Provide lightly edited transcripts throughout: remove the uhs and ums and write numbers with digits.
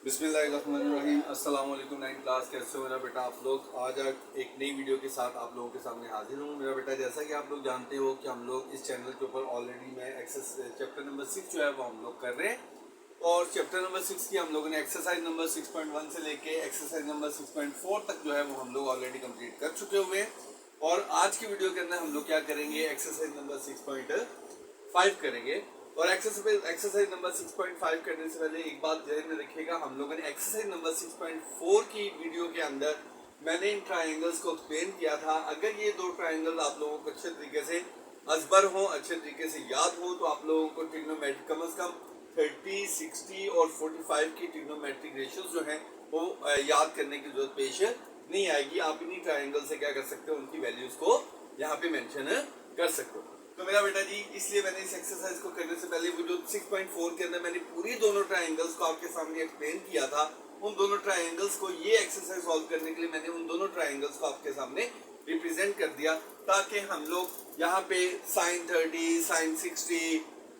बिस्मिल्लाहिर्रहमानिर्रहीम। अस्सलाम वालेकुम। 9 क्लास कैसे हो मेरा बेटा आप लोग। आज एक नई वीडियो के साथ आप लोगों के सामने हाजिर हूँ मेरा बेटा। जैसा कि आप लोग जानते हो कि हम लोग इस चैनल के ऊपर ऑलरेडी मैं एक्सेस चैप्टर नंबर 6 जो है वो हम लोग कर रहे हैं, और चैप्टर नंबर 6 की हम लोगों ने एक्सरसाइज नंबर 6.1 से लेके एक्सरसाइज नंबर 6.4 तक जो है वो हम लोग ऑलरेडी कंप्लीट कर चुके हुए हैं। और आज की वीडियो के अंदर हम लोग क्या करेंगे, एक्सरसाइज नंबर 6.5 करेंगे। और एक्सरसाइज नंबर 6.5 करने से पहले एक बात ध्यान में रखिएगा, हम लोगों ने एक्सरसाइज नंबर 6.4 की वीडियो के अंदर मैंने इन ट्रायंगल्स को एक्सप्लेन किया था। अगर ये दो ट्रायंगल आप लोगों को अच्छे तरीके से अजबर हो, अच्छे तरीके से याद हो, तो आप लोगों को ट्रिग्नोमेट्रिक कम से कम 30, 60 और 45 की ट्रिग्नोमेट्रिक रेशियोज जो हैं वो याद करने की जरूरत पेश नहीं आएगी। आप इन्हीं ट्रायंगल से क्या कर सकते हो, उनकी वैल्यूज को यहाँ पे मेंशन कर सकते हो। तो मेरा बेटा जी, इसलिए मैंने इस एक्सरसाइज को करने से पहले वो जो 6.4 के अंदर मैंने पूरी दोनों ट्रायंगल्स को आपके सामने एक्सप्लेन किया था, उन दोनों ट्रायंगल्स को ये एक्सरसाइज सॉल्व करने के लिए मैंने उन दोनों ट्रायंगल्स को आपके सामने रिप्रेजेंट कर दिया, ताकि हम लोग यहाँ पे sin 30, sin 60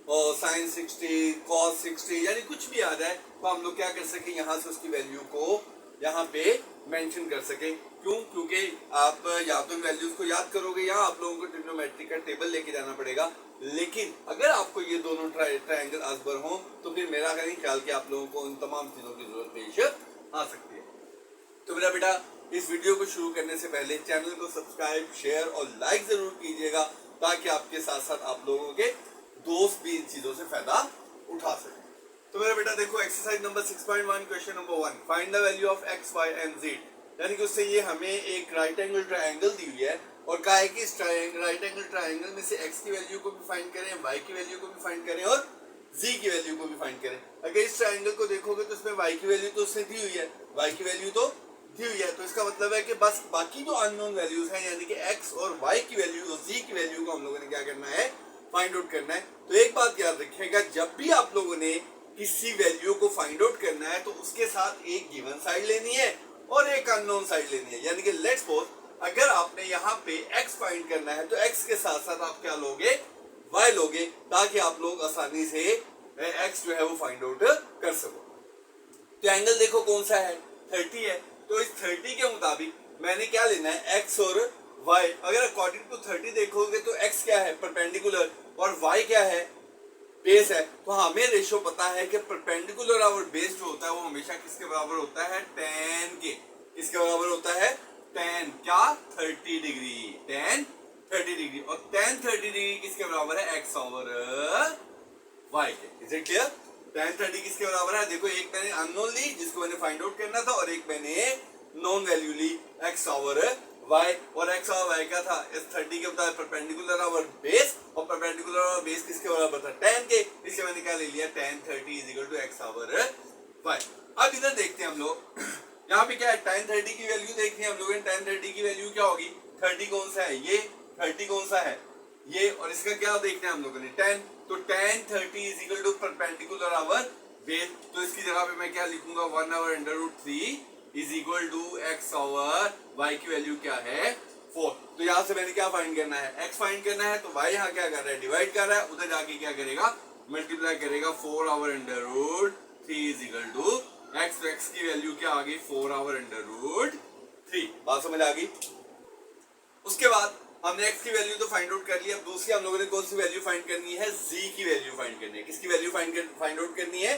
और sin 60, cos 60 यानी कुछ भी आ जाए तो हम लोग क्या कर सके, यहाँ से उसकी वैल्यू को यहाँ पे मेंशन कर सके। क्यों? क्योंकि आप या तो वैल्यूज को याद करोगे या आप लोगों को ट्रिग्नोमेट्रिक का टेबल लेके जाना पड़ेगा। लेकिन अगर आपको ये दोनों ट्रायंगल अजबर हो तो फिर मेरा ख्याल कि आप लोगों को उन तमाम चीजों की जरूरत पेश आ सकती है। तो मेरा बेटा, इस वीडियो को शुरू करने से पहले चैनल को सब्सक्राइब, शेयर और लाइक जरूर कीजिएगा, ताकि आपके साथ साथ आप लोगों के दोस्त भी इन चीजों से फायदा उठा सके। तो मेरा बेटा देखो, exercise number 6.1 question number 1, find the value of x, y and z। यानी कि उससे ये हमें एक राइट एंगल ट्रायंगल दी हुई है और कहा है कि इस राइट एंगल ट्रायंगल में से x की वैल्यू को भी फाइंड करें, y की वैल्यू को भी फाइंड करें और z की वैल्यू को भी फाइंड करें। अगर इस ट्रायंगल को देखोगे तो इसमें y की वैल्यू तो उसने दी हुई है, y की वैल्यू तो दी हुई है, तो इसका मतलब है कि बस बाकी जो अननोन वैल्यूज हैं यानी कि x और y की वैल्यू और z की वैल्यू को हम लोगों ने क्या करना है, फाइंड आउट करना है। तो एक बात याद रखिएगा, जब भी आप लोगों ने किसी वैल्यू को फाइंड आउट करना है तो उसके साथ एक गिवन साइड लेनी है और एक अननोन साइड लेनी है। यानी कि लेट्स सपोज अगर आपने यहाँ पे x फाइंड करना है तो x के साथ साथ आप क्या लोगे, y लोगे, ताकि आप लोग आसानी से x जो है वो फाइंड आउट कर सको। तो एंगल देखो कौन सा है, 30 है। तो इस 30 के मुताबिक मैंने क्या लेना है, x और y। अगर अकॉर्डिंग टू 30 देखोगे तो x क्या है, परपेंडिकुलर, और y क्या है, बेस है। तो हमें रेशियो पता है कि परपेंडिकुलर और बेस जो होता है वो हमेशा किसके बराबर होता है, tan के। किसके बराबर होता है, tan क्या, 30 डिग्री, tan 30 डिग्री। और tan 30 डिग्री किसके बराबर है, x ओवर y के। Is it clear? tan 30 किसके बराबर है, देखो एक मैंने अननोन ली जिसको मैंने फाइंड आउट करना था, और एक मैंने नॉन वैल्यू ली x ओवर y। और x और y का था, इस 30 के बता परपेंडिकुलर और बेस, और परपेंडिकुलर और बेस किसके बराबर था, tan के। इसलिए मैंने क्या ले लिया, tan 30 is equal to x over y। अब इधर देखते हैं हम लोग, यहाँ पे क्या है, tan 30 की वैल्यू देखनी है हम लोगों ने। tan 30 की वैल्यू क्या होगी, 30 कौन सा है ये, 30 कौन सा है ये, और इसका क्या देखना है हम लोगों ने, tan। तो tan 30 is equal to perpendicular over base. तो इसकी जगह पे मैं क्या लिखूंगा, 1 over under root 3 is equal to x over y की वैल्यू क्या है, 4। तो यहाँ से मैंने क्या फाइंड करना है, x फाइंड करना है, तो y यहाँ क्या कर रहा है, डिवाइड कर रहा है, उधर जाके क्या करेगा, मल्टीप्लाई करेगा, 4 over under root 3 is equal to x। तो x की वैल्यू क्या आ गई, 4 ओवर अंडर रूट 3। बात समझ आ गई? उसके बाद हमने x की वैल्यू तो फाइंड आउट कर लिया। अब दूसरी हम लोगों ने कौन सी वैल्यू फाइंड करनी है, z की वैल्यू फाइंड करनी है। किसकी वैल्यू फाइंड आउट करनी है,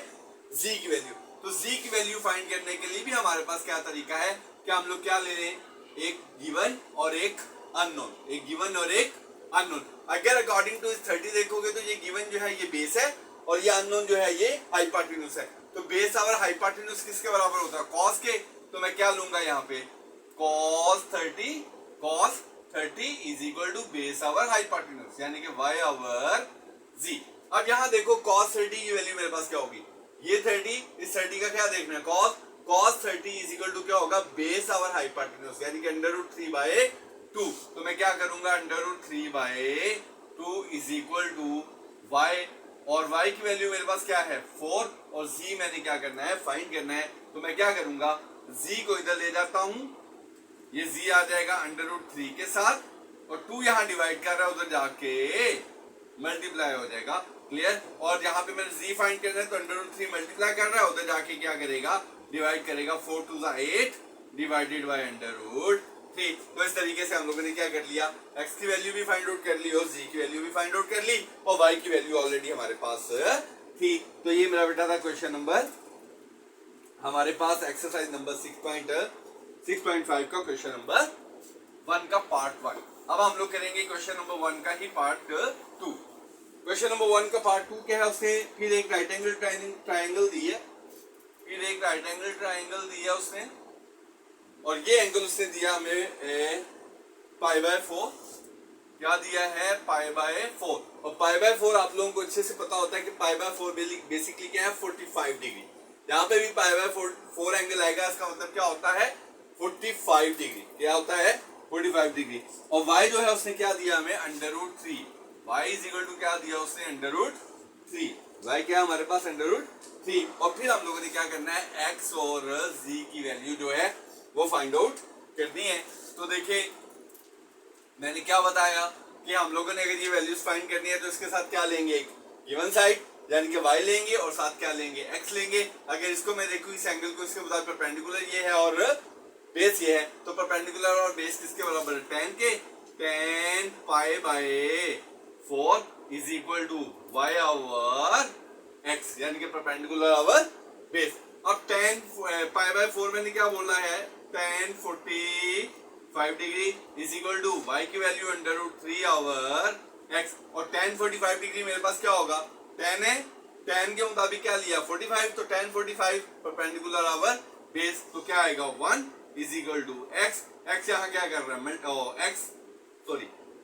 z की वैल्यू। तो z की वैल्यू फाइंड करने के लिए भी हमारे पास क्या तरीका है कि हम लोग क्या ले लें, एक गिवन और एक अननोन, एक गिवन और एक अननोन। अगर अकॉर्डिंग टू 30 देखोगे तो ये गिवन जो है ये बेस है, और ये अननोन जो है ये हाइपोटेन्यूज है। तो बेस और हाइपोटेन्यूज किसके बराबर होता है, कॉस के। तो मैं क्या लूंगा यहाँ पे, cos 30 is equal to base over hypotenuse, यानी कि y ओवर z। अब यहाँ देखो cos 30 की वैल्यू मेरे पास क्या होगी, ये 30, इस 30 का क्या देखना है, cos 30 इज इक्वल टू क्या होगा, बेस ओवर हाइपोटेन्यूज, यानी कि अंडर रूट 3 बाय 2। तो मैं क्या करूंगा, under root 3 by 2 is equal to y, और y की वैल्यू मेरे पास क्या है, 4, और z मैंने क्या करना है, फाइंड करना है। तो मैं क्या करूंगा, z को इधर ले जाता हूं, ये z आ जाएगा अंडर रूट 3 के साथ, और 2 यहाँ डिवाइड कर रहा है, उधर जाके मल्टीप्लाई हो जाएगा। क्लियर। और यहाँ पे मैंने z फाइंड करना है तो अंडर रूट 3 मल्टीप्लाई कर रहा है, उधर जाके क्या करेगा, डिवाइड करेगा, 4 2 8 डिवाइडेड बाय अंडर रूट 3। तो इस तरीके से हम लोगों ने क्या कर लिया, x की वैल्यू भी फाइंड आउट कर ली और z की वैल्यू भी फाइंड आउट कर ली और y की वैल्यू ऑलरेडी हमारे पास थी। तो ये मेरा बेटा था क्वेश्चन नंबर हमारे पास एक्सरसाइज नंबर 6.5 का क्वेश्चन नंबर 1 का पार्ट 1। अब हम लोग करेंगे क्वेश्चन नंबर 1 का ही पार्ट 2। क्वेश्चन नंबर 1 का पार्ट 2 क्या है, उसने फिर एक राइट एंगल ट्राइंगल दी है, उसने, और ये एंगल उसने दिया हमें π/4, क्या दिया है, π/4। और π/4 आप लोगों को अच्छे से पता होता है कि π/4 बेसिकली क्या है, 45 डिग्री। यहाँ पे भी π/4 एंगल आएगा, इसका मतलब क्या होता है, 45 डिग्री। क्या होता है, 45 डिग्री। और y जो है उसने क्या दिया हमें, under root 3। y is equal to क्या दिया उसने, अंडर रूट 3। y क्या हमारे पास, अंडर रूट 3। और फिर हम लोगों ने क्या करना है, x और z की वैल्यू जो है वो फाइंड आउट करनी है। तो देखिए मैंने क्या बताया कि हम लोगों ने अगर ये वैल्यूज फाइंड करनी है तो इसके साथ क्या लेंगे, एक गिवन साइड यानी कि y लेंगे और साथ क्या लेंगे, x लेंगे। अगर इसको मैं देखूं, इस एंगल को, इसके बराबर परपेंडिकुलर ये है और बेस ये है, तो परपेंडिकुलर और बेस किसके बराबर है, tan के। tan π/4 is equal to y over x, यानी कि परपेंडिकुलर ओवर बेस। अब tan π/4 मैंने क्या बोला है, tan 45 degree is equal to y की value under root 3 over x। और tan 45 डिग्री मेरे पास क्या होगा, tan है, tan के मुताबिक क्या लिया, 45, तो tan 45 परपेंडिकुलर ओवर बेस, तो क्या आएगा, 1 is equal to x। x यहाँ क्या कर रहा है,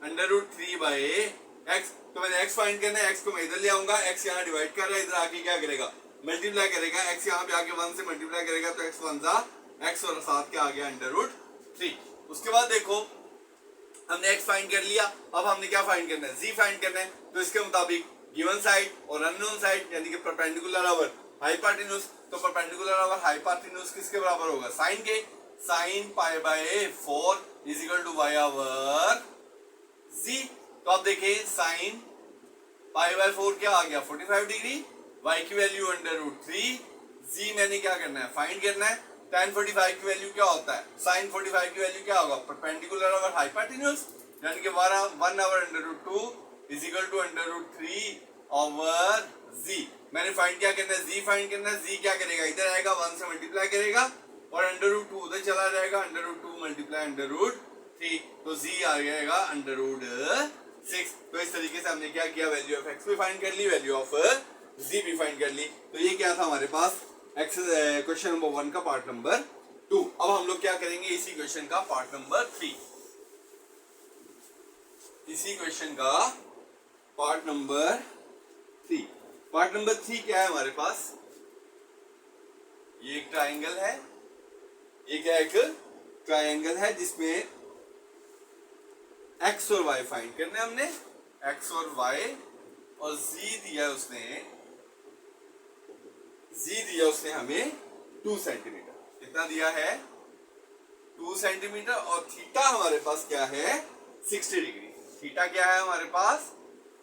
अंडर रूट 3/x। तो मैंने x फाइंड करना है, x को मैं इधर ले आऊंगा, x यहाँ डिवाइड कर रहा है, इधर आके क्या करेगा, मल्टीप्लाई करेगा, x यहाँ पे आके 1 से मल्टीप्लाई करेगा, तो x 1 सा x और साथ क्या आ गया, अंडर रूट 3। उसके बाद देखो हमने x फाइंड कर लिया, अब हमने क्या फाइंड करना है, z फाइंड करना है। तो इसके मुताबिक गिवन साइड और अननोन साइड यानी कि परपेंडिकुलर ओवर हाइपोटेन्यूज, तो परपेंडिकुलर ओवर हाइपोटेन्यूज किसके बराबर होगा, साइन के। Sine π/4 is equal to y over z। तो आप देखिए साइन π/4 क्या आ गया, 45 डिग्री, y की वैल्यू अंडर रूट 3, z मैंने क्या करना है, फाइंड करना है। tan 45 की वैल्यू क्या होता है, sin 45 की वैल्यू क्या होगा, परपेंडिकुलर ओवर हाइपोटेन्यूज यानी कि 1 over under root 2 is equal to under root 3 over z। मैंने फाइंड क्या करना है, z फाइंड करना है। z क्या करेगा, इधर आएगा, 1 से मल्टीप्लाई करेगा और अंडर रूट 2 उधर चला जाएगा, under root 2 multiply under root 3, तो z आ जाएगा अंडर रूट 6। तो इस तरीके से हमने क्या किया, वैल्यू ऑफ x भी फाइंड कर ली, वैल्यू ऑफ z भी फाइंड कर ली। तो ये क्या था हमारे पास क्वेश्चन नंबर 1 का पार्ट नंबर 2। अब हम लोग क्या करेंगे, इसी क्वेश्चन का पार्ट नंबर 3, इसी क्वेश्चन का पार्ट नंबर 3। पार्ट नंबर 3 क्या है हमारे पास, ये एक ट्राइंगल है, ये क्या एक ट्राइंगल है जिसमें x और y फाइंड करने हमने, x और y, और z दिया उसने हमें 2 सेंटीमीटर। कितना दिया है, 2 सेंटीमीटर। और थीटा हमारे पास क्या है, 60 डिग्री। थीटा क्या है हमारे पास,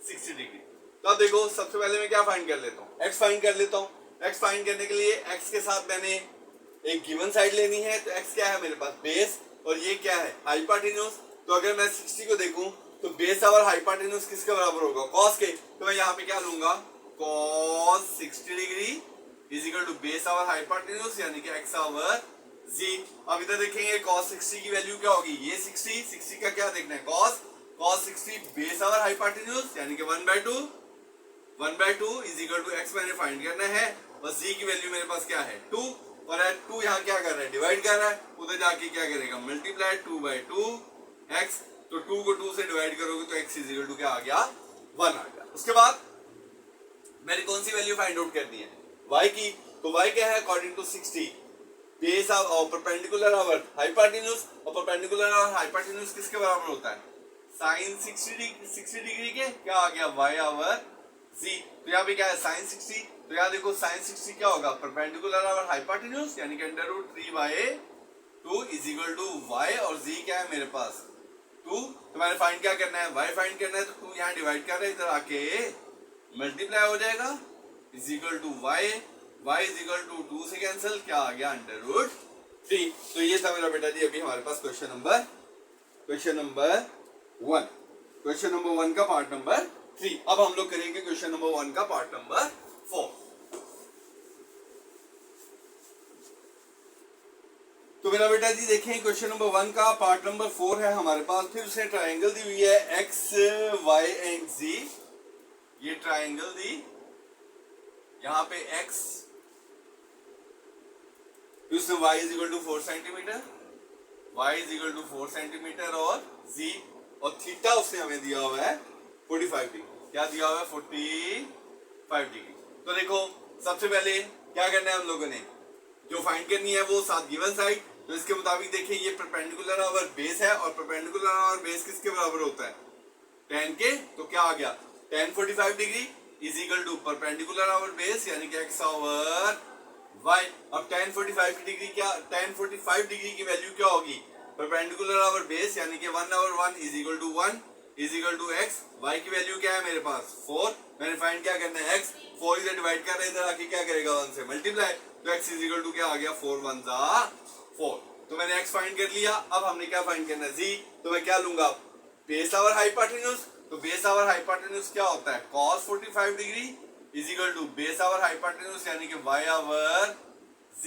60 डिग्री। तो अब देखो सबसे पहले मैं क्या फाइंड कर लेता हूँ, x फाइंड कर लेता हूँ। x फाइंड करने के लिए x के साथ मैंने एक गिवन साइड लेनी है, तो x क्या है मेरे पास, बेस, और ये क्या है, हाइपोटेन्यूज। तो अगर मैं 60 को देखूं तो बेस और हाइपोटेन्यूज किसके बराबर होगा, cos के। तो मैं यहाँ पे क्या लूंगा, cos 60 degree is equal to base और हाइपोटेन्यूज यानी कि x ओवर z। अब इधर देखेंगे cos 60 की वैल्यू क्या होगी, ये 60 का क्या देखना है, cos 60 बेस और हाइपोटेन्यूज यानी कि 1/2 इज इक्वल टू x मैंने फाइंड करना है, और z की वैल्यू मेरे पास क्या है, 2, और 2 यहाँ क्या कर रहा है, डिवाइड कर रहा है, उधर जाके क्या करेगा, मल्टीप्लाई 2/2 x। तो 2 को 2 से डिवाइड करोगे तो x इज इक्वल टू क्या आ गया, 1 आ गया। उसके बाद मैंने कौन सी वैल्यू फाइंड आउट करनी है, y की। तो y क्या है, अकॉर्डिंग टू 60 बेस और परपेंडिकुलर ओवर हाइपोटेन्यूज, और परपेंडिकुलर और हाइपोटेन्यूज किसके बराबर होता है, साइन 60 डिग्री के, क्या आ गया, y ओवर z। तो यहाँ पे क्या है, साइन 60, तो यहाँ देखो साइन 60 क्या होगा, परपेंडिकुलर ओवर हाइपोटेन्यूज यानी कि under root 3/2 is equal to y, और z क्या है मेरे पास 2। तो मैंने फाइंड क्या करना है, y फाइंड करना है, तो 2 यहाँ डिवाइड कर रहे हैं, इधर आके मल्टीप्लाई हो जाएगा is equal to Y, Y is equal to 2 से कैंसिल, क्या आ गया √3। तो ये था मेरा बेटा जी अभी हमारे पास क्वेश्चन नंबर 1, क्वेश्चन नंबर 1 का पार्ट नंबर 3। अब हम लोग करेंगे क्वेश्चन नंबर 1 का पार्ट नंबर 4। तो मेरा बेटा जी देखें क्वेश्चन नंबर 1 का पार्ट नंबर 4 है हमारे पास। फिर उसने ट्राइंगल दी हुई है एक्स वाई एंड जी। ये ट्राइंगल दी, यहां पे एक्स, उसने y is equal to 4 centimetre, y is equal to 4 centimetre और z और थीटा उसने हमें दिया हुआ है 45 डिग्री। क्या दिया हुआ है? 45 डिग्री। तो देखो सबसे पहले क्या करना है हम लोगों ने, जो फाइंड करनी है वो साथ गिवन साइड। तो इसके मुताबिक देखिए ये परपेंडिकुलर ओवर बेस है और परपेंडिकुलर ओवर बेस किसके बराबर होता है? tan के। तो क्या आ गया? tan 45 degree is equal to perpendicular over base यानी कि x ओवर y। अब tan 45 डिग्री क्या, tan 45 डिग्री की वैल्यू क्या होगी? परपेंडिकुलर ओवर बेस यानी कि 1 over 1 is equal to 1 is equal to x। y की वैल्यू क्या है मेरे पास? 4। मैंने फाइंड क्या करना है? x। 4 इधर डिवाइड कर रहे हैं, इधर आके क्या करेगा? 1 से मल्टीप्लाई। तो x इज इक्वल टू क्या आ गया? 4 1 4। तो मैंने x फाइंड कर लिया। अब हमने क्या फाइंड करना है? z। तो मैं क्या लूंगा? Base over hypotenuse. तो बेस ओवर हाइपोटेन्यूज क्या होता है? cos 45 degree is equal to base over hypotenuse यानी कि y over z।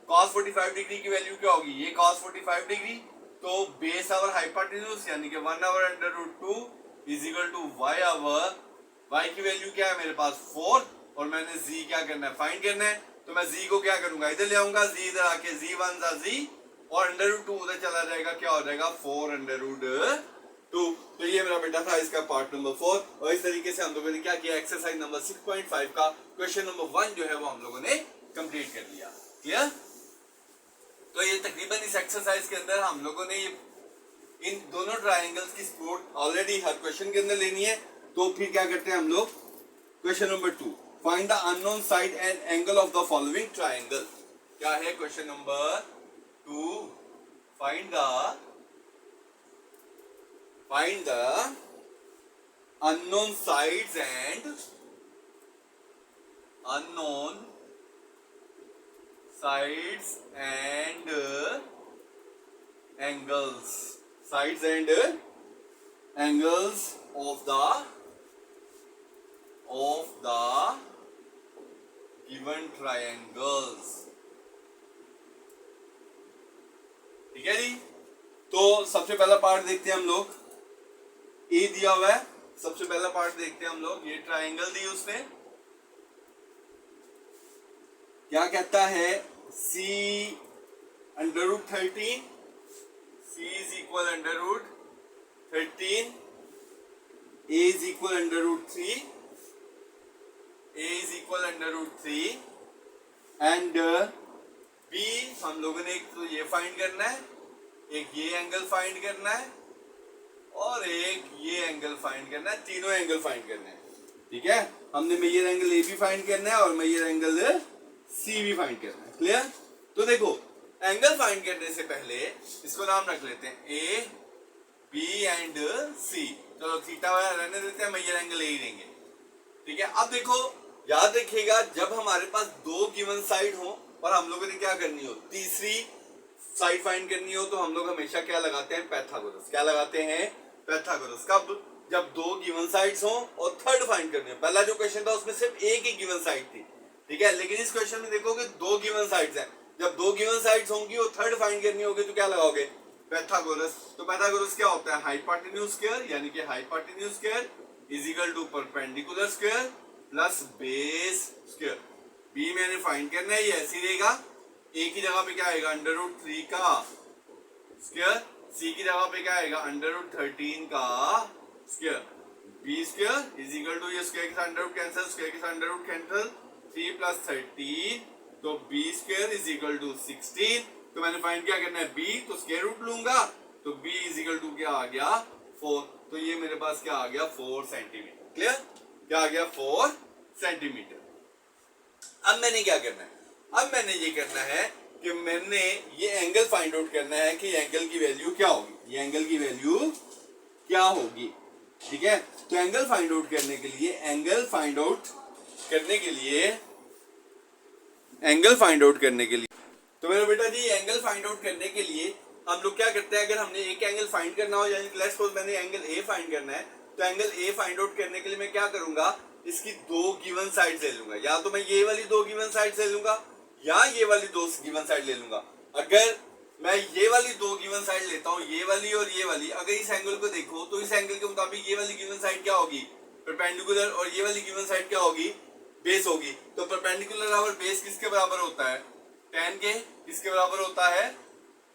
cos 45 degree की वैल्यू क्या होगी? ये cos 45 डिग्री, तो बेस ओवर हाइपोटेन्यूज यानी कि 1 over √2 is equal to y over, y की वैल्यू क्या है मेरे पास? 4 और मैंने z क्या करना है? फाइंड करना है। तो मैं z को क्या करूंगा? इधर ले आऊंगा, z इधर आके z 1 z और √2 उधर चला जाएगा, क्या हो जाएगा? 4 √2। तो ये मेरा बेटा था इसका पार्ट नंबर 4। और इस तरीके से हम लोगों ने क्या किया? एक्सरसाइज नंबर 6.5 का क्वेश्चन नंबर 1 जो है वो हम लोगों ने कंप्लीट कर लिया। क्लियर? तो ये तकरीबन इस एक्सरसाइज के अंदर हम लोगों ने इन दोनों ट्राइंगल्स की सपोर्ट ऑलरेडी हर क्वेश्चन के अंदर लेनी है। तो फिर क्या करते हैं हम लोग? Question number 2, find the unknown side and angle of the following triangle. क्या है question number 2? Find the unknown sides and angles of the given triangles। ठीक है जी। तो सबसे पहला पार्ट देखते हैं हम लोग। ए दिया हुआ है, सबसे पहला पार्ट देखते हैं हम लोग। ये ट्राइंगल दी उसने, क्या कहता है? C √13, C is equal √13, A is equal √3, A is equal √3 and B हम लोगों ने एक तो ये फाइंड करना है, एक ये एंगल फाइंड करना है और एक ये एंगल फाइंड करना है। तीनों एंगल फाइंड करने हैं। ठीक है, हमने मेजर एंगल ए भी फाइंड करना है और मेजर एंगल सी भी फाइंड करना है। क्लियर? तो देखो एंगल फाइंड करने से पहले इसको नाम रख लेते हैं ए बी एंड सी। चलो थीटा रहने देते हैं, मेजर एंगल ए ही लेंगे। ठीक है, अब देखो याद रखिएगा जब हमारे पास दो गिवन साइड हो और हम लोगों ने क्या करनी हो? तीसरी साइड फाइंड करनी हो तो हम लोग हमेशा क्या लगाते हैं? पैथागोरस। क्या लगाते हैं? पैथागोरस। कब? जब दो गिवन साइड्स हो और थर्ड फाइंड करनी हो। पहला जो क्वेश्चन था उसमें सिर्फ एक ही गिवन साइड थी। ठीक है, लेकिन इस क्वेश्चन में देखोगे दो गिवन साइड्स हैं। जब दो गिवन साइड्स होंगी और थर्ड फाइंड करनी होगी तो क्या लगाओगे? पैथागोरस। तो पैथागोरस क्या होता है? हाइपोटेन्यूज स्क्वायर यानी कि hypotenuse square is equal to perpendicular square plus base square. B मैंने फाइंड करना है, ये ऐसी रहेगा। ए की जगह पे क्या आएगा? √3 का स्क्वायर। सी की जगह पे क्या आएगा? √13 का square. B square is equal to, ये स्क्वायर के साथ अंडर रूट कैंसिल, स्क्वायर के साथ अंडर रूट कैंसिल, 3 + 13 तो B square is equal to 16। तो मैंने फाइंड क्या करना है? बी, तो स्क्वायर रूट लूंगा तो बी इज इक्वल टू क्या आ गया? 4। तो ये मेरे पास क्या आ गया? 4 सेंटीमीटर। क्लियर? क्या आ गया? 4 सेंटीमीटर। अब मैंने क्या करना है? अब मैंने ये करना है कि मैंने ये एंगल फाइंड आउट करना है कि एंगल की वैल्यू क्या होगी। ये एंगल की वैल्यू क्या होगी? ठीक है। तो एंगल फाइंड आउट करने के लिए तो मेरे बेटा जी एंगल फाइंड आउट करने के लिए हम लोग क्या करते हैं, अगर हमने एक एंगल फाइंड करना हो, यानी लेट्स सपोज मैंने एंगल ए फाइंड करना है, तो एंगल ए फाइंड आउट करने के लिए मैं क्या करूंगा, इसकी दो गिवन साइड ले लूंगा। या तो मैं ये वाली दो गिवन साइड ले लूंगा या ये वाली दो गिवन साइड ले लूंगा। अगर मैं ये वाली दो गिवन साइड लेता हूँ, ये वाली और ये वाली, अगर इस एंगल को देखो तो इस एंगल के मुताबिक ये वाली गिवन साइड क्या होगी, परपेंडिकुलर, और ये वाली गिवन साइड क्या होगी, बेस होगी। तो परपेंडिकुलर और बेस किसके बराबर होता है, tan के किसके बराबर होता है,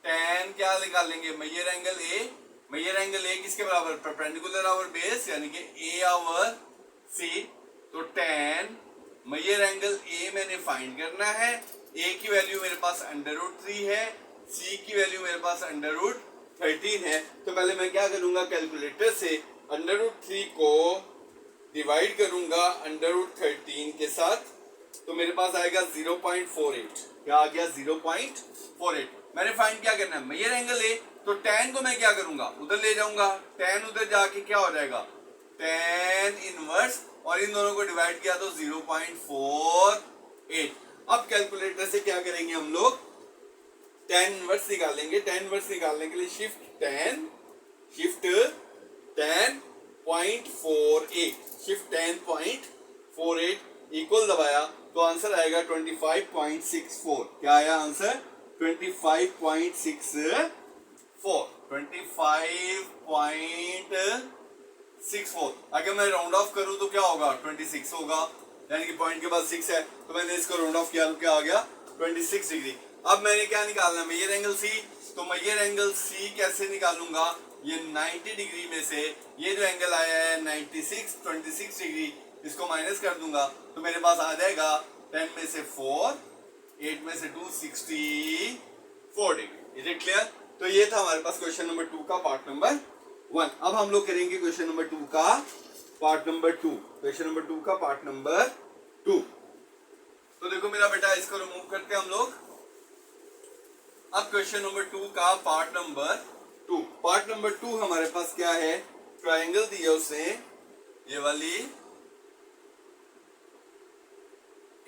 tan क्या निकालेंगे, मेजर एंगल ए किसके बराबर, परपेंडिकुलर आवर बेस यानी कि ए आवर सी। तो tan मेजर एंगल ए मैंने फाइंड करना है, ए की वैल्यू मेरे पास √3 है, सी की वैल्यू मेरे पास √13 है। तो पहले मैं क्या करूंगा, कैलकुलेटर से √3 को डिवाइड करूंगा √13 के साथ, तो मेरे पास आएगा 0.48। क्या आ गया, 0.48। मैंने फाइंड क्या करना है, मेजर एंगल ए, तो tan को मैं क्या करूंगा, उधर ले जाऊंगा, tan उधर जाके क्या हो जाएगा, tan इनवर्स, और इन दोनों को डिवाइड किया तो 0.48। अब कैलकुलेटर से क्या करेंगे हम लोग, tan इनवर्स निकालेंगे। tan इनवर्स निकालने के लिए शिफ्ट tan इक्वल दबाया तो आंसर आएगा 25.64। क्या आया आंसर, 25.64। अगर मैं राउंड ऑफ करूं तो क्या होगा, 26 होगा, यानी कि पॉइंट के बाद 6 है, तो मैंने इसको राउंड ऑफ किया तो क्या आ गया, 26 डिग्री। अब मैंने क्या निकालना है, मेजर एंगल सी। तो मेजर एंगल सी कैसे निकालूंगा, ये 90 डिग्री में से ये जो एंगल आया है 26 डिग्री, इसको माइनस कर दूंगा तो मेरे पास आ जाएगा 10 में से 4, 8 में से 2, 64 डिग्री। Is it clear. तो ये था हमारे पास क्वेश्चन नंबर 2 का पार्ट नंबर 1। अब हम लोग करेंगे क्वेश्चन नंबर 2 का पार्ट नंबर 2। क्वेश्चन नंबर 2 का पार्ट नंबर 2। तो देखो मेरा बेटा, इसको रिमूव करते हैं हम लोग। अब क्वेश्चन नंबर 2 का पार्ट नंबर 2। पार्ट नंबर 2 हमारे पास क्या है, ट्रायंगल दिया उसने, ये वाली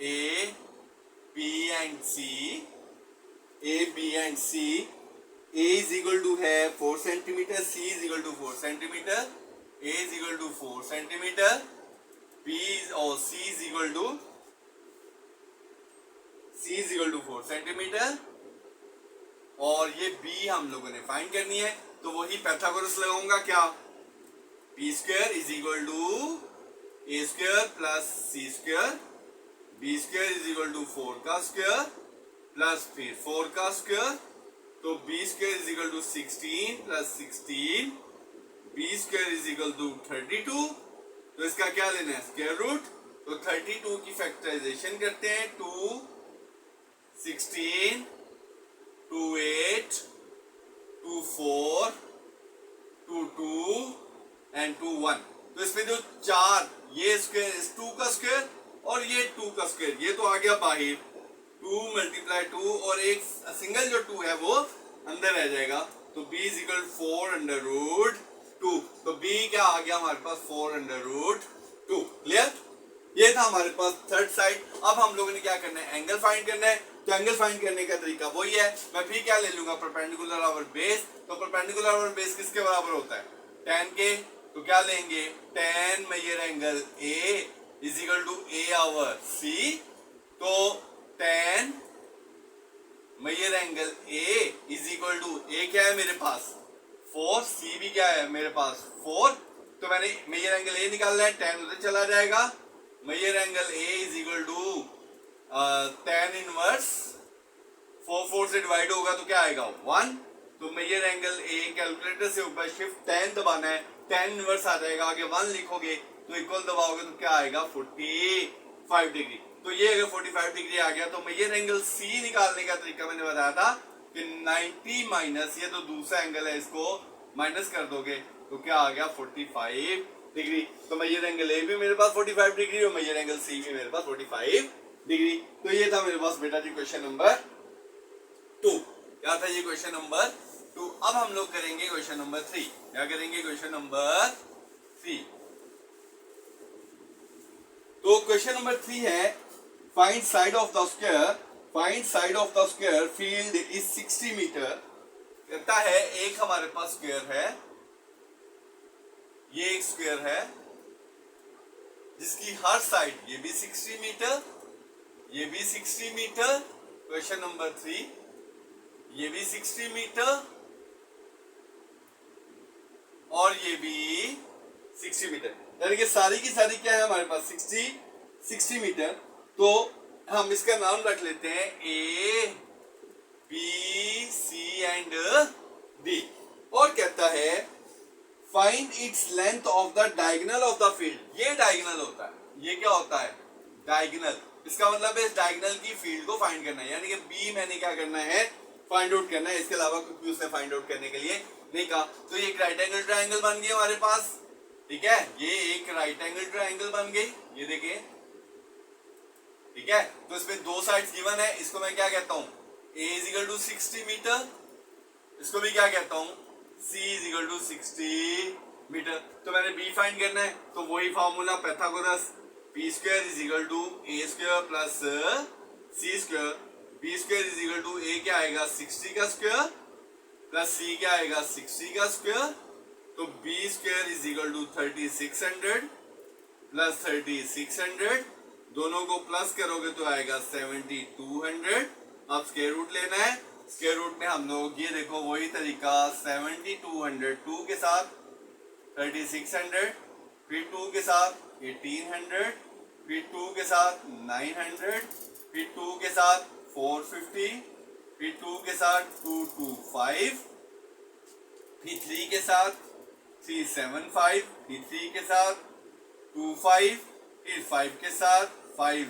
A B and C, A is equal to है 4 centimetre, C is equal to 4 centimetre, A is equal to 4 centimetre, B और सी इज इक्वल टू 4 सेंटीमीटर, और ये बी हम लोगों ने फाइंड करनी है। तो वही पाइथागोरस लगाऊंगा, क्या, B square is equal to A square plus C square, B square is equal to 4 का स्क्वायर प्लस फिर 4 का स्क्वायर, तो B square is equal to 16 plus 16, B square is equal to 32। तो इसका क्या लेना है, स्क्वायर रूट। तो 32 की फैक्टराइजेशन करते हैं, 2, 16, 2, 8, 2, 4, 2, 2 एंड 2, 1। तो इसमें जो 4, ये स्क्वायर, इस 2 का स्क्वायर और ये 2 का स्क्वायर, ये तो आ गया बाहर, 2 × 2, और एक सिंगल जो 2 है वो अंदर रह जाएगा। तो b इज इक्वल 4√2। तो b क्या आ गया हमारे पास, 4√2। क्लियर। ये था हमारे पास थर्ड साइड। अब हम लोगों ने क्या करना है, एंगल फाइंड करना है। तो एंगल फाइंड करने का तरीका वही है, मैं फिर क्या ले लूंगा, परपेंडिकुलर आवर बेस। तो परपेंडिकुलर आवर बेस किसके बराबर होता है, tan के। तो क्या लेंगे, tan measure angle A is equal to A over C। तो tan measure angle A is equal to A क्या है मेरे पास 4, C भी क्या है मेरे पास 4। तो मैंने मेजर एंगल A निकालना है, tan उधर चला जाएगा, measure angle A is equal to tan inverse 4 से डिवाइड होगा तो क्या आएगा 1। तो मेजर एंगल A कैलकुलेटर से ऊपर शिफ्ट tan दबाना है, tan इनवर्स आ जाएगा, आगे 1 लिखोगे तो इक्वल दबाओगे तो क्या आएगा 45 डिग्री। तो ये अगर 45 डिग्री आ गया तो मेजर एंगल C निकालने का तरीका मैंने बताया था कि 90 माइनस ये तो दूसरा एंगल है, इसको माइनस कर दोगे तो क्या आ गया 45 डिग्री। तो मेजर एंगल A भी मेरे पास 45 डिग्री और मेजर एंगल C भी मेरे पास 45 डिग्री। तो ये था मेरे पास बेटा जी क्वेश्चन नंबर 2। क्या था ये क्वेश्चन नंबर 2। अब हम लोग करेंगे क्वेश्चन नंबर 3। क्या करेंगे क्वेश्चन नंबर 3। तो क्वेश्चन नंबर 3 है find side of the square, find side of the square field is 60 metre. कहता है एक हमारे पास स्क्वायर है, ये एक स्क्वायर है जिसकी हर साइड, ये भी 60 मीटर, ये भी 60 मीटर, क्वेश्चन नंबर 3, ये भी 60 मीटर और ये भी 60 मीटर, यानी कि सारी की सारी क्या है हमारे पास 60 मीटर। तो हम इसका नाम रख लेते हैं A B C and D. और कहता है find its length of the diagonal of the field. ये डायगोनल होता है, ये क्या होता है डायगोनल। इसका मतलब है इस डायगोनल की फील्ड को फाइंड करना है, यानी कि बी मैंने क्या करना है फाइंड आउट करना है। इसके अलावा कुछ भी उसने फाइंड आउट करने के लिए नहीं कहा। तो ये एक राइट एंगल ट्रायंगल बन गया हमारे पास, ठीक है, ये एक राइट एंगल ट्रायंगल बन गई, ये देखिए, ठीक है। तो इसमें दो साइड्स गिवन है, इसको मैं क्या कहता हूं a is equal to 60 metre, इसको भी क्या कहता हूं c is equal to 60 metre. तो मैंने b फाइंड करना है, तो वही formula Pythagoras, b square is equal to a square plus c square. b square is equal to a क्या आएगा 60 का स्क्वायर प्लस c क्या आएगा 60 का स्क्वायर। तो b square is equal to 3600 plus 3600, दोनों को प्लस करोगे तो आएगा 7200। अब स्क्वायर रूट लेना है, स्क्वायर रूट में हम लोग ये देखो वही तरीका 7200 2 के साथ 3600, फिर 2 के साथ 1800, फिर 2 के साथ 900, फिर 2 के साथ 450, फिर 2 के साथ 225, फिर 3 के साथ 375, फिर 3 के साथ 25, फिर 5 के साथ 5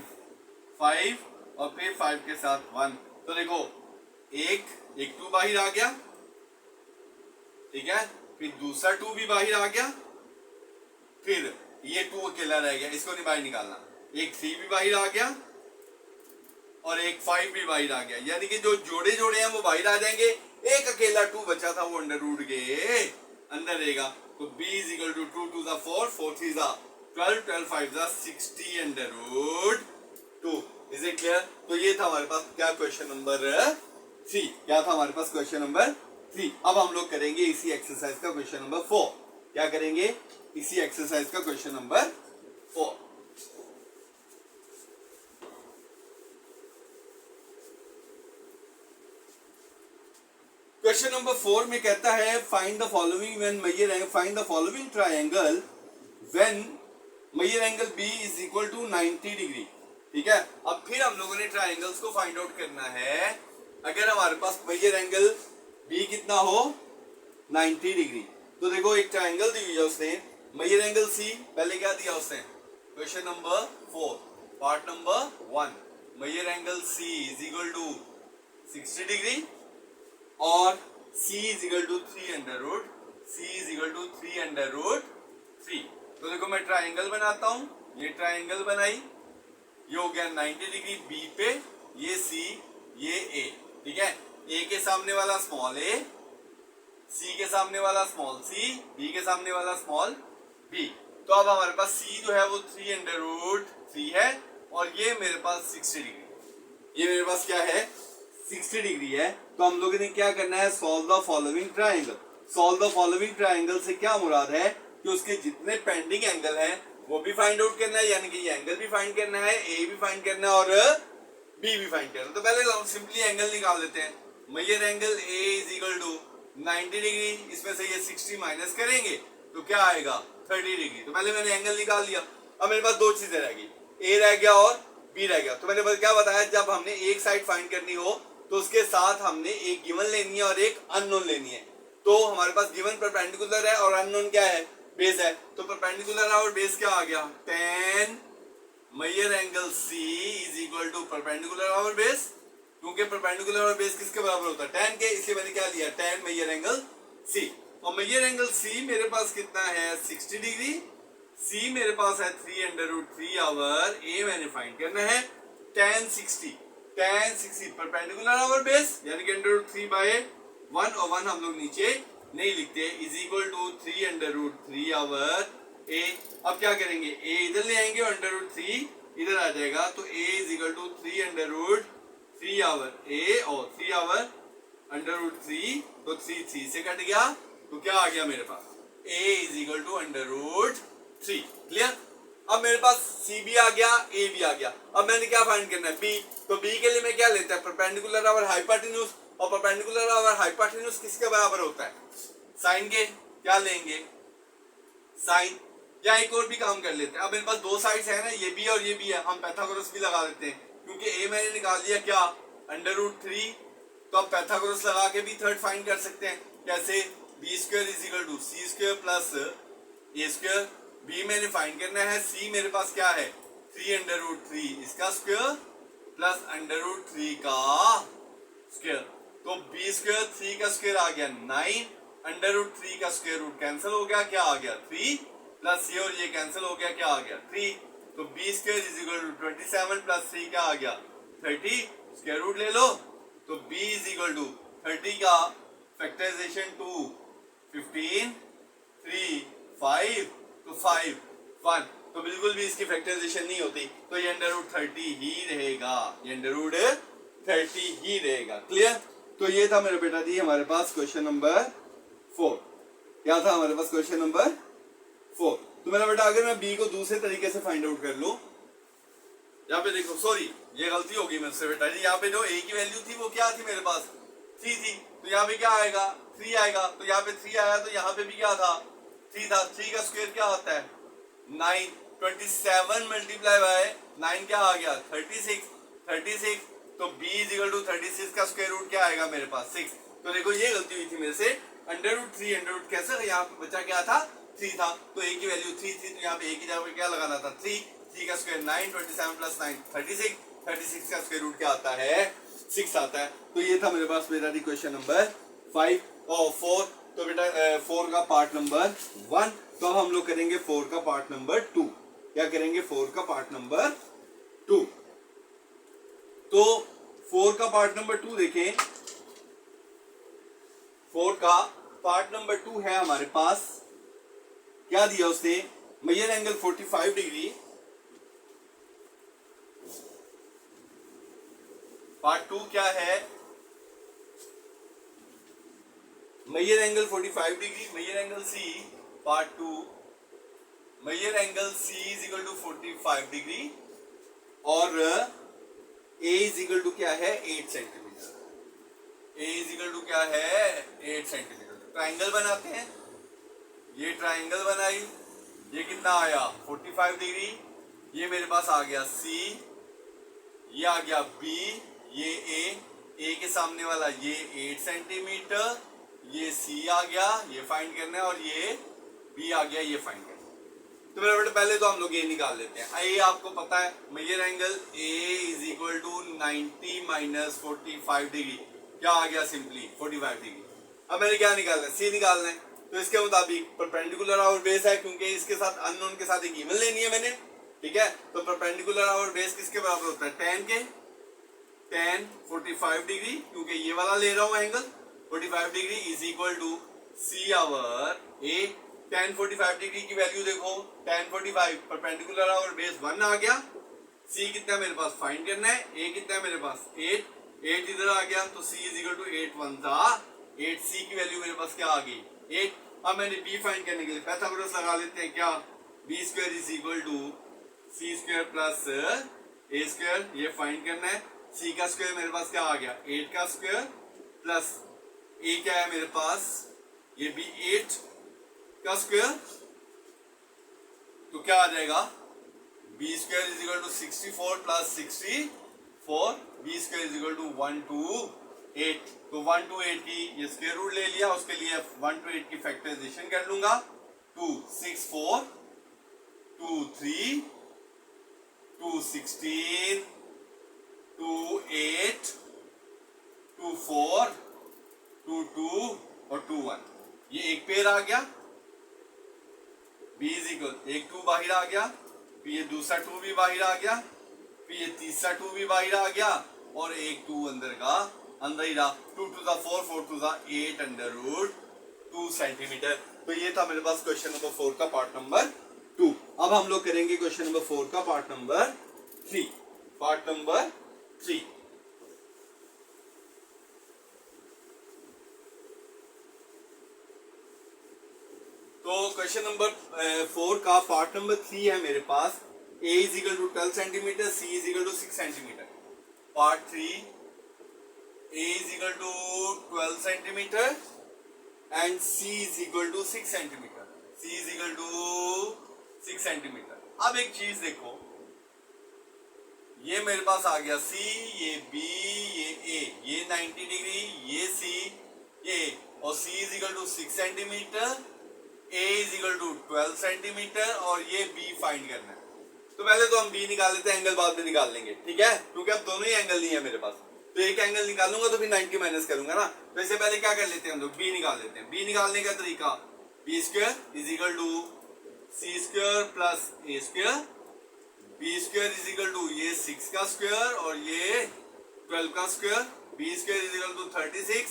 5 और फिर 5 के साथ 1। तो देखो एक 2 बाहर आ गया, ठीक है, फिर दूसरा 2 भी बाहर आ गया, फिर ये 2 अकेला रह गया, इसको नहीं बाहर निकालना। एक 3 भी बाहर आ गया और एक 5 भी बाहर आ गया, यानी कि जो जोड़े जोड़े हैं वो बाहर आ जाएंगे। एक अकेला 2 बचा था वो अंडर रूट के अंदर रहेगा। तो b is equal to 2 2 4 4 3 12 12 5 60 under root 2। Is it clear? तो ये था हमारे पास क्या क्वेश्चन नंबर 3, क्या था हमारे पास क्वेश्चन नंबर 3। अब हम लोग करेंगे इसी एक्सरसाइज का क्वेश्चन नंबर 4। क्या करेंगे इसी एक्सरसाइज का क्वेश्चन नंबर 4। क्वेश्चन नंबर 4 में कहता है find the following when measure find the following triangle when measure angle B is equal to 90 degree. ठीक है, अब फिर हम लोगों ने ट्रायंगल्स को फाइंड आउट करना है। अगर हमारे पास मेजर एंगल B कितना हो 90 डिग्री, तो देखो एक ट्रायंगल दी हुई है उसने, मेजर एंगल C पहले क्या दिया उसने, question number 4 part number 1, measure angle C is equal to 60 degree और C is equal to 3 under root, C is equal to 3 under root 3। तो देखो मैं ट्रायंगल बनाता हूं, ये ट्रायंगल बनाई, ये हो गया 90 डिग्री B पे, ये C, ये A, ठीक है। A के सामने वाला स्मॉल a, C के सामने वाला स्मॉल c, B के सामने वाला स्मॉल b। तो अब हमारे पास C जो है वो 3 अंडर रूट 3 है और ये मेरे पास 60 डिग्री, ये मेरे पास क्या है 60 डिग्री है। तो हम लोगों ने क्या करना है solve the following triangle. Solve the following triangle से क्या मुराद है कि उसके जितने पेंडिंग एंगल हैं वो भी फाइंड आउट करना है, यानी कि ये एंगल भी फाइंड करना है, ए भी फाइंड करना है और बी भी फाइंड करना है। तो पहले हम सिंपली एंगल निकाल लेते हैं। Measure angle A is equal to 90 degree, इसमें से ये 60 माइनस करेंगे तो क्या आएगा 30 डिग्री। तो पहले मैंने एंगल निकाल लिया। अब मेरे पास दो चीजें रह गई, ए रह गया और बी रह गया। तो मैंने क्या बताया, जब हमने एक साइड फाइंड करनी हो तो उसके साथ हमने एक गिवन लेनी है और एक अननोन लेनी है। तो हमारे पास गिवन परपेंडिकुलर है और अननोन क्या है बेस है। तो परपेंडिकुलर है और बेस क्या आ गया 10 measure angle C is equal to perpendicular और बेस, क्योंकि परपेंडिकुलर और बेस किसके बराबर होता है 10 के, इसलिए मैंने क्या लिया 10 मेजर एंगल C। और मेजर एंगल C मेरे पास कितना है 60 डिग्री, C मेरे पास है 3 अंडर रूट 3 आवर, A मैंने फाइंड करना है tan 60 परपेंडिकुलर और बेस यानी कि अंडर रूट 3 बाय 1 और 1 हम लोग नीचे नहीं लिखते, is equal to 3 under root 3 over a, अब क्या करेंगे, ए इधर ले आएंगे और अंडर रूट 3 इधर आ जाएगा, तो a is equal to 3 under root 3 over a और 3 आवर अंडर रूट 3, तो 3 से कट गया, तो क्या आ गया मेरे पास, a is equal to under root 3। Clear. अब मेरे पास सी भी आ गया, ए भी आ गया। अब मैंने क्या फाइंड करना है, बी। तो बी के लिए मैं क्या लेता है, परपेंडिकुलर ओवर हाइपोटेन्यूज, और परपेंडिकुलर ओवर हाइपोटेन्यूज किसके बराबर होता है, साइन के। क्या लेंगे, साइन। या एक और भी काम कर लेते हैं, अब मेरे पास दो साइड्स है ना, ये भी और ये भी है, हम पाइथागोरस भी लगा देते हैं, क्योंकि ए मैंने निकाल लिया क्या, अंडर रूट 3, तो अब पाइथागोरस लगा के भी थर्ड फाइंड कर सकते हैं। कैसे, B square is equal to C square plus A square. B मैंने फाइंड करना है, सी मेरे पास क्या है, 3 अंडर रूट 3 इसका स्क्वायर प्लस अंडर रूट 3 का स्क्वायर, तो बी स्क्वायर 3 का स्क्वायर आ गया 9, अंडर रूट 3 का स्क्वायर रूट कैंसिल हो गया, क्या आ गया 3, प्लस ये और ये कैंसिल हो गया, क्या आ गया 3, तो B square is equal to 27 plus 3 क्या आ गया 30, स्क्वायर रूट ले लो, तो b इज इक्वल टू 30 का फैक्टराइजेशन 2 15 3 5, तो 5 1, तो बिल्कुल भी इसकी फैक्टराइजेशन नहीं होती, तो ये अंडर रूट 30 ही रहेगा, ये अंडर रूट 30 ही रहेगा। क्लियर। तो ये था मेरे बेटा जी हमारे पास क्वेश्चन नंबर 4। क्या था हमारे पास क्वेश्चन नंबर 4। तो मेरा बेटा अगर मैं बी को दूसरे तरीके से फाइंड आउट कर लूं, यहाँ पे देखो, सॉरी ये गलती होगी मुझसे बेटा जी, यहाँ पे जो ए की वैल्यू थी वो क्या थी मेरे पास, 3 थी, तो यहाँ पे क्या आएगा 3 आएगा, तो यहाँ पे 3 आया, तो यहाँ पे भी क्या था 3 था। 3 का स्क्वायर क्या होता है 9, 27 मल्टीप्लाई बाय 9 क्या आ गया 36, तो b इज इक्वल टू 36 का स्क्वायर रूट क्या आएगा मेरे पास 6। तो देखो ये गलती हुई थी मेरे से, अंडर रूट 3 अंडर रूट कैसे, यहाँ पे बचा क्या था 3 था, तो a की वैल्यू 3 थी, तो यहाँ पे a की जगह पे क्या लगाना था 3 का स्क्वायर 9, 27 प्लस 9 36 का स्क्वायर रूट क्या आता है 6 आता है। तो ये था मेरे पास मेरा क्वेश्चन नंबर 5 और 4। तो बेटा 4 का पार्ट नंबर 1, तो अब हम लोग करेंगे 4 का पार्ट नंबर 2। क्या करेंगे 4 का पार्ट नंबर 2। तो 4 का पार्ट नंबर 2 देखें, 4 का पार्ट नंबर 2 है हमारे पास, क्या दिया उसने, मेजर एंगल 45 डिग्री, पार्ट 2 क्या है, measure angle 45 degree, major angle C, part 2 measure angle C is equal to 45 degree, और ए इज इक्वल टू क्या है 8 centimetre, A is equal to क्या है 8 सेंटीमीटर। ट्राइंगल बनाते हैं, ये ट्राइंगल बनाई, ये कितना आया 45 डिग्री, ये मेरे पास आ गया सी, ये आ गया बी, ये ए के सामने वाला ये 8 सेंटीमीटर, ये सी आ गया, ये फाइंड करना है, और ये बी आ गया, ये फाइंड करना है। तो मेरा बेटा पहले तो हम लोग ये निकाल लेते हैं। ए आपको पता है measure angle A is equal to 90 minus 45 degree, क्या आ गया सिंपली 45 डिग्री। अब मैंने क्या निकालना है, सी निकालना है, तो इसके मुताबिक परपेंडिकुलर और बेस है, क्योंकि इसके साथ अननोन के साथ एक इवन लेनी है मैंने, ठीक है। तो परपेंडिकुलर और बेस किसके बराबर होता है tan के, tan 45 डिग्री, क्योंकि ये वाला ले रहा हूं angle 45 degree is equal to C over A. tan 45 degree की वैल्यू देखो, tan 45 परपेंडिकुलर और बेस 1 आ गया, c कितना मेरे पास फाइंड करना है, a कितना है मेरे पास 8 इधर आ गया, तो c इज इक्वल टू 8 1 था 8, c की वैल्यू मेरे पास क्या आ गई 8। अब मैंने b फाइंड करने के लिए पाइथागोरस लगा लेते हैं, क्या b square is equal to c square plus a square, ये फाइंड करना है। c का स्क्वायर मेरे पास क्या आ गया 8 का स्क्वायर, प्लस a क्या है मेरे पास, ये भी 8 का स्क्वायर, तो क्या आ जाएगा B square is equal to 64 plus 64, B square is equal to 128। तो 128 की ये स्क्वायर रूट ले लिया, उसके लिए 128 की फैक्टराइजेशन कर लूंगा, 2 6 4 2 3 2 16 2 8 2 4 2 2 और 2 1, ये एक पेयर आ गया, b इज इक्वल एक 2 बाहर आ गया, फिर ये दूसरा 2 भी बाहर आ गया, फिर ये तीसरा 2 भी बाहर आ गया, और एक 2 अंदर का अंदर ही रहा, 2 to the 4 4 to the 8 under root 2 centimetre. तो ये था मेरे पास क्वेश्चन नंबर 4 का पार्ट नंबर अब हम लोग करेंगे क्वेश्चन नंबर 4 का पार्ट नंबर 3। Part number 3। तो क्वेश्चन नंबर 4 का पार्ट नंबर 3 है मेरे पास। a is equal to 12 centimetre, c is equal to 6 centimetre. Part 3, a is equal to 12 centimetre and c is equal to 6 centimetre. c is equal to 6 centimetre. अब एक चीज देखो, ये मेरे पास आ गया c, ये b, ये a, ये 90 डिग्री, ये c, ये और c is equal to 6 centimetre, a is equal to 12 centimetre और ये b फाइंड करना है। तो पहले तो हम b निकाल लेते हैं, एंगल बाद में निकाल लेंगे, ठीक है, क्योंकि अब दोनों ही एंगल नहीं है मेरे पास। तो एक एंगल निकालूंगा तो फिर 90 माइनस करूंगा ना। तो इससे पहले क्या कर लेते हैं हम लोग, b निकाल लेते हैं। b निकालने का तरीका, b square is equal to c square plus a square, b square is equal to ये 6 का स्क्वायर और ये 12 का square, b square is equal to 36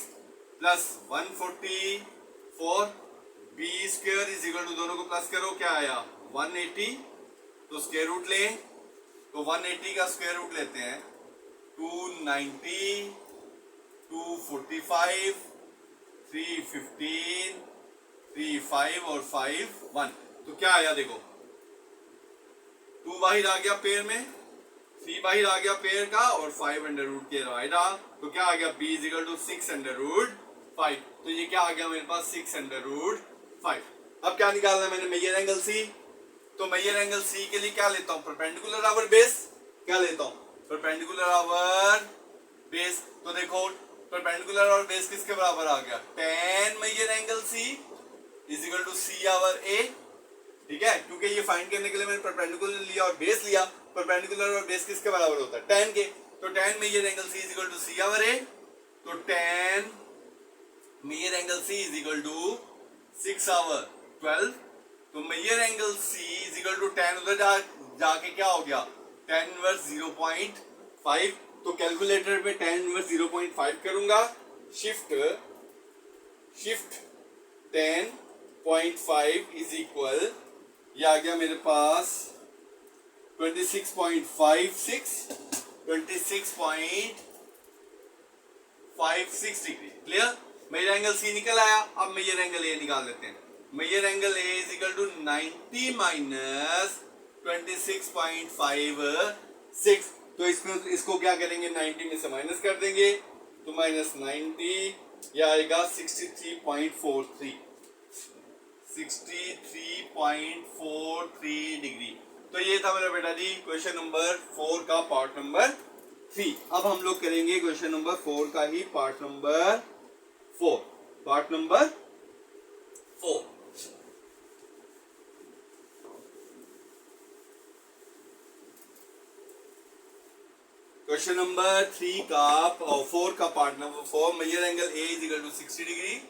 plus 144, b square is equal to, दोनों को प्लस करो, क्या आया 180, तो स्क्वायर रूट लें, तो 180 का स्क्वायर रूट लेते हैं, 290, 245, 315, 35 और 5 1। तो क्या आया देखो, 2 बाहर आ गया पेयर में, 3 बाहर आ गया पेयर का और 5 अंडर रूट के राइट आ। तो क्या आ गया, b is equal to 6 under root 5। तो ये क्या आ गया मेरे पास, 6 अंडर रूट 5। अब क्या निकालना है मैंने, मेजर एंगल c। तो मेजर एंगल c के लिए क्या लेता हूं, परपेंडिकुलर आवर बेस। क्या लेता हूं, परपेंडिकुलर आवर बेस। तो देखो परपेंडिकुलर आवर बेस किसके बराबर आ गया, tan measure angle c is equal to c over a, ठीक है, क्योंकि ये फाइंड करने के लिए मैंने परपेंडिकुलर लिया और बेस लिया। परपेंडिकुलर और बेस किसके बराबर होता है, tan के। तो tan measure angle c is equal to c over a। तो tan measure angle c is equal to 6 over 12। तो measure angle c is equal to tan, उधर जाके क्या हो गया, tan इनवर्स 0.5। तो कैलकुलेटर पे tan इनवर्स 0.5 करूंगा, शिफ्ट 10.5 इज इक्वल, ये आ गया मेरे पास 26.56 degree. Clear, measure angle c निकल आया। अब मेजर एंगल a निकाल लेते हैं। Measure angle a is equal to 90 minus 26.56। तो इसको क्या करेंगे, 90 में से माइनस कर देंगे, तो माइनस 90, यह आएगा 63.43 डिग्री। तो ये था मेरा बेटा जी क्वेश्चन नंबर 4 का पार्ट नंबर 3। अब हम लोग करेंगे क्वेश्चन नंबर 4 का ही part number 4। Part number 4। Question number 3 का 4 का part number 4। Major angle a is equal to 60 degree.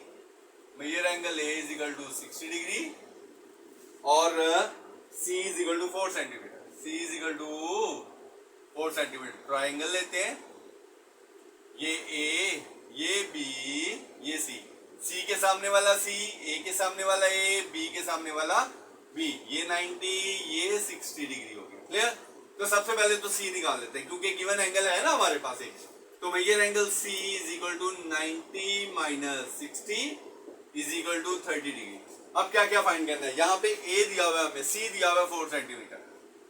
Major angle a is equal to 60 degree और c is equal to 4 centimetre. c is equal to 4 centimetre. Triangle लेते हैं, ये a, ये b, ये c। c के सामने वाला c, a के सामने वाला a, b के सामने वाला b। ये 90, ये 60 डिग्री हो गया। क्लियर। तो सबसे पहले तो c निकाल लेते हैं, क्योंकि गिवन एंगल है ना हमारे पास एक। तो measure angle c is equal to 90 minus 60 is equal to 30 degree. अब क्या क्या फाइंड करना है, यहाँ पे a दिया हुआ है हमें, c दिया हुआ है 4 सेंटीमीटर।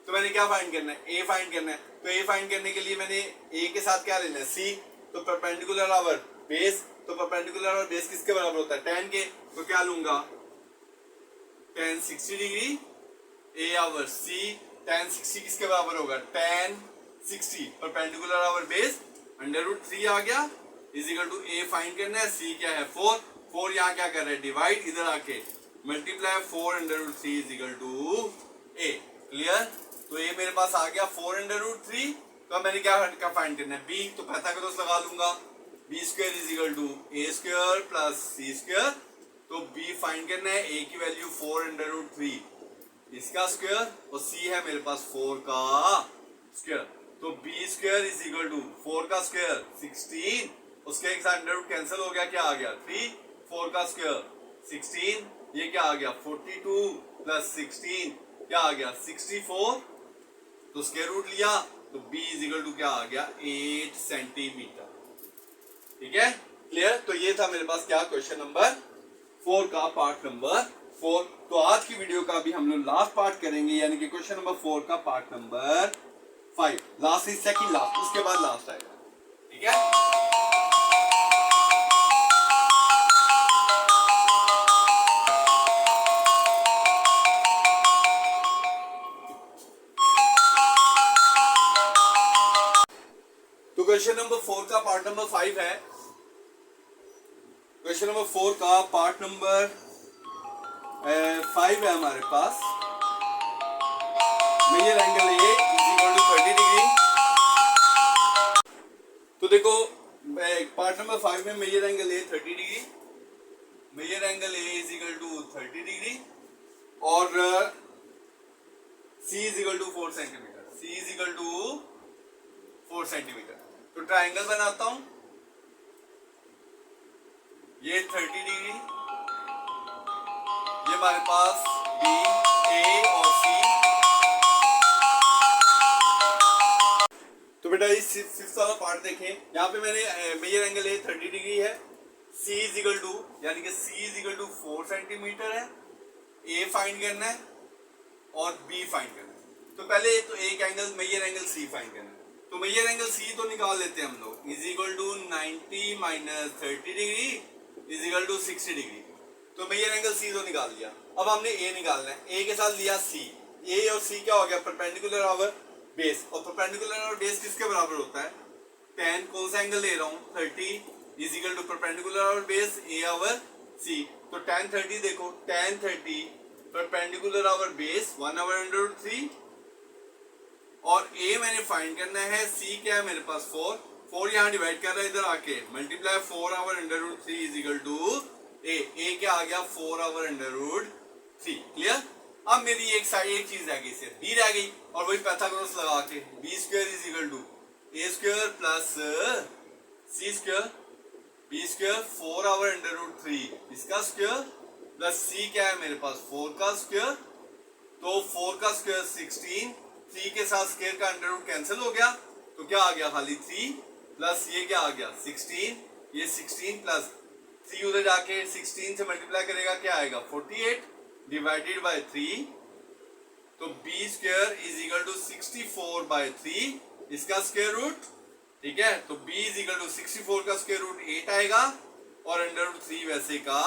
तो मैंने क्या फाइंड करना है, a फाइंड करना है। तो a फाइंड करने के लिए मैंने a के साथ क्या लेना है, c। तो परपेंडिकुलर आवर बेस, तो परपेंडिकुलर आवर बेस किसके बराबर होता है, tan के। तो क्या लूंगा, tan 60 degree a over c। tan 60 किसके बराबर होगा, tan 60 perpendicular over base under root 3 आ गया is equal to a find करना है। c क्या है 4, 4 यहाँ क्या कर रहे हैं डिवाइड, इधर आके multiply 4 under root 3 is equal to a। Clear. तो a मेरे पास आ गया 4 अंडर रूट 3। तो मैंने क्या फाइंड करना है, b। तो पाइथागोरस लगा लूंगा, b square is equal to a square plus c square. तो b फाइंड करना है, a की वैल्यू 4 अंडर रूट 3 इसका स्क्वायर और c है मेरे पास 4 का स्क्वायर। तो b square is equal to 4 का स्क्वायर 16, उसके एक साथ अंडर रूट कैंसिल हो गया, क्या आ गया 3, 4 का स्क्वायर 16, ये क्या आ गया 42 प्लस 16 क्या आ गया 64, तो स्क्वायर रूट लिया तो b इज इक्वल टू क्या आ गया 8 सेंटीमीटर। ठीक है, क्लियर। तो ये था मेरे पास क्या क्वेश्चन नंबर 4 का पार्ट नंबर 4। तो आज की वीडियो का भी हम लोग लास्ट पार्ट करेंगे, यानी कि क्वेश्चन नंबर 4 का part number 5। Last is second last, उसके बाद लास्ट आएगा। ठीक है, तो क्वेश्चन नंबर 4 का पार्ट नंबर 5 है। क्वेश्चन नंबर 4 का पार्ट नंबर 5 है हमारे पास। Major angle A is equal to 30 degree. तो देखो पार्ट नंबर 5 में major angle a 30 degree, major angle A is equal to 30 degree और सी is equal to 4 centimetre, C is equal to 4 centimetre. तो triangle बनाता हूं, ये 30 डिग्री, ये हमारे पास बी, ए और सी। तो बेटा इस फिफ्थ वाला पार्ट देखें, यहाँ पे मैंने मेजर एंगल ए 30 डिग्री है, सी इज इक्वल टू यानी कि सी इज इक्वल टू 4 सेंटीमीटर है, ए फाइंड करना है और बी फाइंड करना है। तो पहले तो एक angle measure angle C find करना है। तो मेजर एंगल सी तो निकाल लेते हैं हम लोग, is equal to 90 minus 30 degree is equal to 60 degree. तो मेजर एंगल सी तो निकाल लिया। अब हमने ए निकालना है, ए के साथ लिया सी, ए और सी क्या हो गया परपेंडिकुलर ओवर बेस, और परपेंडिकुलर ओवर बेस किसके बराबर होता है tan। कौन सा एंगल ले रहा हूँ 30 is equal to perpendicular over base a over c. तो tan 30 देखो, tan 30 परपेंडिकुलर ओवर बेस 1/√3 और a मैंने फाइंड करना है, c क्या है मेरे पास 4, 4 यहाँ डिवाइड कर रहा है इधर आके, multiply 4/√3 is equal to a क्या आ गया 4/√3। क्लियर। अब मेरी एक साइड एक चीज रह गई, सिर्फ b रह गई, और वही पाइथागोरस लगा के b square is equal to a square plus c square, b square 4/√3 इसका स्क्वायर प्लस c क्या है मेरे पास 4 का स्क्वायर, तो 4 का स्क्वायर 16, 3 के साथ स्क्वायर का अंडर रूट कैंसिल हो गया, तो क्या आ गया खाली 3 प्लस ये क्या आ गया 16, ये 16 प्लस 3 उधर जाके 16 से मल्टीप्लाई करेगा क्या आएगा 48 डिवाइडेड बाय 3, तो b square is equal to 64/3 इसका स्क्वायर रूट। ठीक है, तो b इज इक्वल टू 64 का स्क्वायर रूट 8 आएगा और अंडर रूट 3 वैसे का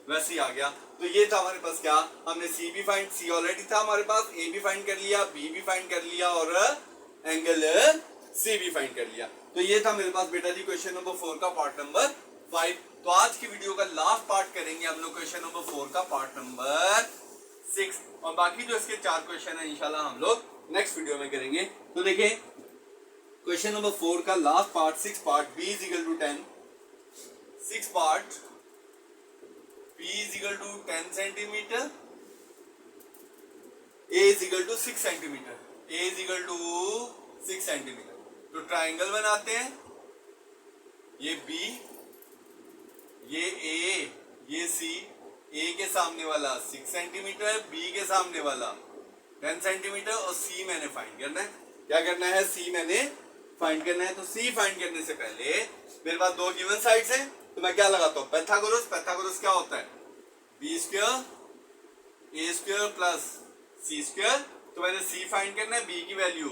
वैसे ही आ गया। तो ये था हमारे पास क्या, हमने सी भी फाइंड, सी ऑलरेडी था हमारे पास, ए भी फाइंड कर लिया, बी भी फाइंड कर लिया और एंगल सी भी फाइंड कर लिया। तो ये था मेरे पास बेटा जी क्वेश्चन नंबर 4 का पार्ट नंबर 5। तो आज की वीडियो का लास्ट पार्ट करेंगे हम लोग क्वेश्चन नंबर 4 का पार्ट नंबर 6, और बाकी जो इसके 4 क्वेश्चन है इंशाल्लाह हम लोग नेक्स्ट वीडियो में करेंगे। तो देखिए क्वेश्चन नंबर 4 का last part 6 part, b is equal to 10, 6 part b is equal to 10 centimetre, a is equal to 6 centimetre, a is equal to 6 centimetre. तो ट्राइंगल बनाते हैं, ये b, ये a, ये c, a के सामने वाला 6 सेंटीमीटर, b के सामने वाला 10 सेंटीमीटर और c मैंने फाइंड करना है। क्या करना है, c मैंने फाइंड करना है। तो c फाइंड करने से पहले मेरे पास दो गिवन साइड्स हैं, तो मैं क्या लगाता हूँ पाइथागोरस। पाइथागोरस क्या होता है बी स्क्वायर ए स्क्वायर प्लस सी स्क्वायर। तो मैंने सी फाइंड करना है, बी की वैल्यू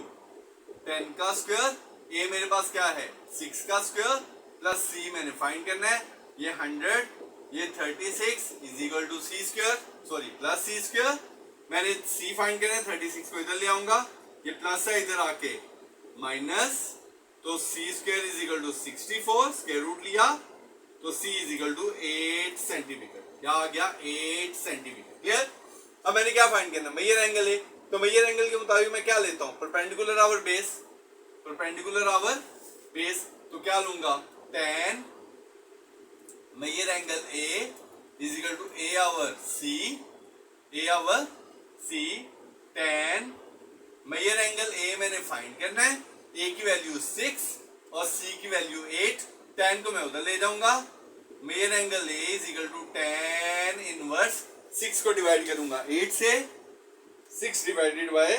10 का स्क्वायर, ए मेरे पास क्या है 6 का स्क्वायर प्लस सी मैंने फाइंड करना है, ये 100, ये 36 is equal to C square, sorry plus C square. मैंने सी फाइंड करना है, 36 को इधर ले आऊंगा, ये प्लस है इधर आके माइनस, तो c square is equal to 64, square root लिया तो c is equal to 8 centimetre. क्या आ गया 8 सेंटीमीटर। क्लियर। अब मैंने क्या फाइंड करना, मेजर एंगल है, तो मेजर एंगल के मुताबिक मैं क्या लेता हूं perpendicular over base, perpendicular over base. तो क्या लूंगा tan measure angle a is equal to a over c tan measure angle a मैंने फाइंड करना है, a की वैल्यू 6 और c की वैल्यू 8, tan को मैं उधर ले जाऊंगा, measure angle a is equal to tan inverse 6 को डिवाइड करूंगा 8 से, 6 डिवाइडेड बाय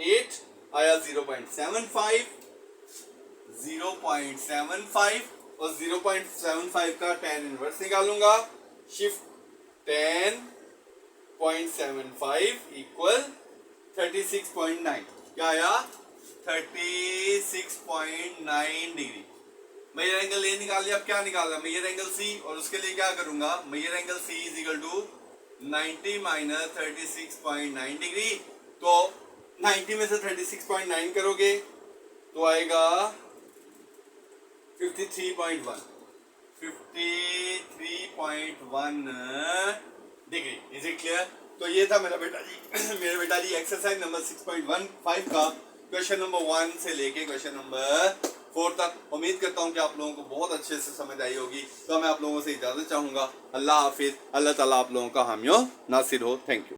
8 आया 0.75 और 0.75 का tan इनवर्स निकालूंगा। Shift tan.75 equal 36.9। क्या आया? 36.9 डिग्री। मेजर एंगल ए निकाल लिया। अब क्या निकालना? मेजर एंगल सी, और उसके लिए क्या करूंगा? Measure angle C is equal to 90 minus 36.9 degree. तो 90 में से 36.9 करोगे तो आएगा 53.1 डिग्री। Is it clear? तो ये था मेरा बेटा जी मेरे बेटा जी एक्सरसाइज नंबर 6.15 का क्वेश्चन नंबर 1 से लेके क्वेश्चन नंबर 4 तक। उम्मीद करता हूँ कि आप लोगों को बहुत अच्छे से समझ आई होगी। तो मैं आप लोगों से इजाजत चाहूंगा। अल्लाह हाफिज। अल्लाह ताला आप लोगों का हामियो नासिर हो। Thank you.